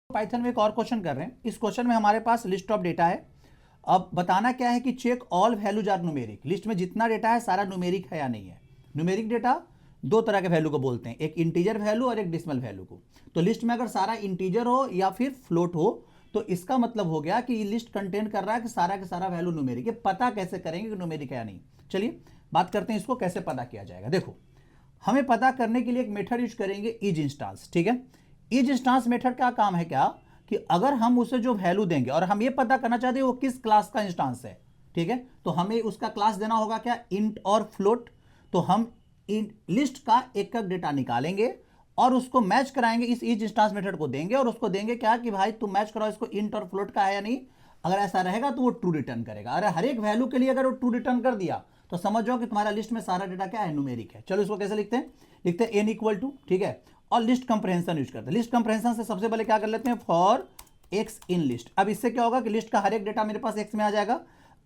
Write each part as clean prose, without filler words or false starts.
Python में एक और क्वेश्चन कर रहे हैं। इस क्वेश्चन में हमारे पास लिस्ट ऑफ डेटा है। अब बताना क्या है कि check all values are numeric. List में जितना डेटा है सारा न्यूमेरिक है या नहीं है। न्यूमेरिक डेटा दो तरह के वैल्यू को बोलते हैं, एक इंटीजर वैल्यू और एक डेसिमल वैल्यू को। तो लिस्ट में अगर सारा इंटीजर हो या फिर फ्लोट हो तो इसका मतलब हो गया कि ये लिस्ट कंटेन कर रहा है कि सारा का सारा वैल्यू न्यूमेरिक है। पता कैसे करेंगे कि न्यूमेरिक है या नहीं। चलिए बात करते हैं इसको कैसे पता किया जाएगा। देखो, हमें पता करने के लिए एक मेथड यूज करेंगे, इज इंस्टांस। ठीक है, इज इंस्टांस मेथड का काम है क्या कि अगर हम उसे जो वैल्यू देंगे और हम ये पता करना चाहते हैं वो किस क्लास का इंस्टांस है, ठीक है, तो हमें उसका क्लास देना होगा क्या, इंट और फ्लोट। तो हम लिस्ट का एक एक डेटा निकालेंगे और उसको मैच कराएंगे, इस इज इंस्टांस मेथड को देंगे और उसको देंगे क्या कि भाई तुम मैच कराओ इसको इंट और फ्लोट का है या नहीं। अगर ऐसा रहेगा तो वो ट्रू रिटर्न करेगा। अरे हर एक वैल्यू के लिए अगर वो ट्रू रिटर्न कर दिया तो समझ जाओ कि तुम्हारा लिस्ट में सारा डेटा क्या है, न्यूमेरिक है। चलो इसको कैसे लिखते हैं, लिखते हैं एन इक्वल टू, ठीक है, और लिस्ट कंप्रेहेंशन यूज करते हैं। लिस्ट कंप्रेहेंशन से सबसे पहले क्या कर लेते हैं, फॉर एक्स इन लिस्ट। अब इससे क्या होगा कि लिस्ट का हर एक डेटा मेरे पास एक्स में आ जाएगा।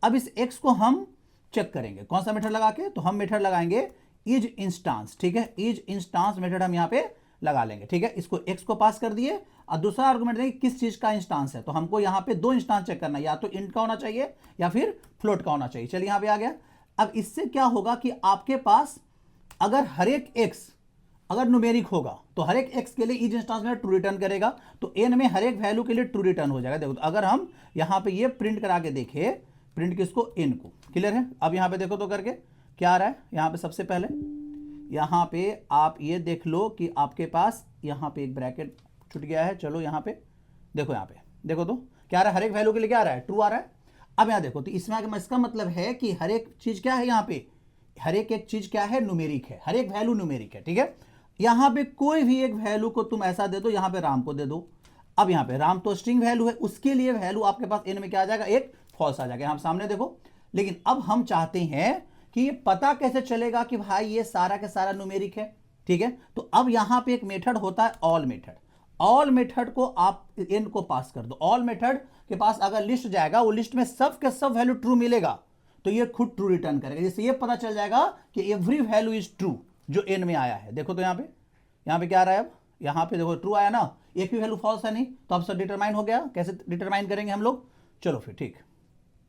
अब इस एक्स को हम चेक करेंगे कौन सा मेथड लगा के, तो हम मेथड लगाएंगे इज इंस्टांस। ठीक है, इज इंस्टांस मेथड हम यहाँ पे लगा लेंगे। ठीक है, इसको एक्स को पास कर दिए और दूसरा आर्गुमेंट देंगे किस चीज का इंस्टांस है। तो हमको यहाँ पे दो इंस्टांस चेक करना है, या तो इंट का होना चाहिए या फिर फ्लोट का होना चाहिए। चलिए यहाँ पे आ गया। अब इससे क्या होगा कि आपके पास अगर हर एक एक्स अगर न्यूमेरिक होगा तो हर एक एक्स के लिए इज इंस्टांस में ट्रू रिटर्न करेगा, तो एन में हर एक वैल्यू के लिए ट्रू रिटर्न हो जाएगा। देखो, तो अगर हम यहाँ पे ये प्रिंट करा के देखें, प्रिंट किसको, एन को, क्लियर है। अब यहाँ पे देखो तो करके क्या आ रहा है, यहाँ पे सबसे पहले यहाँ पे आप ये देख लो कि आपके पास यहाँ पे एक ब्रैकेट छूट गया है। चलो यहाँ पे देखो, यहाँ पे देखो तो क्या आ रहा है, हर एक वैल्यू के लिए क्या आ रहा है, ट्रू आ रहा है। अब यहाँ देखो तो इसमें इसका मतलब है कि हर एक चीज क्या है, यहाँ पे हर एक चीज क्या है, न्यूमेरिक है, हर एक वैल्यू न्यूमेरिक है। ठीक है, यहाँ पे कोई भी एक वैल्यू को तुम ऐसा दे दो, यहाँ पे राम को दे दो। अब यहाँ पे राम तो स्ट्रिंग वैल्यू है, उसके लिए वैल्यू आपके पास एन में क्या आ जाएगा, एक फॉल्स आ जाएगा। यहाँ सामने देखो। लेकिन अब हम चाहते हैं कि ये पता कैसे चलेगा कि भाई ये सारा का सारा न्यूमेरिक है। ठीक है, तो अब यहाँ पे एक मेथड होता है ऑल मेथड। ऑल मेथड को आप एन को पास कर दो। ऑल मेथड के पास अगर लिस्ट जाएगा, वो लिस्ट में सब के सब वैल्यू ट्रू मिलेगा तो ये खुद ट्रू रिटर्न करेगा, जिससे ये पता चल जाएगा कि एवरी वैल्यू इज ट्रू जो एन में आया है। देखो तो यहाँ पे क्या आ रहा है, अब यहाँ पे देखो ट्रू आया ना, एक भी वैल्यू फॉल्स है नहीं, तो अब सब डिटरमाइन हो गया। कैसे डिटरमाइन करेंगे हम लोग, चलो फिर ठीक।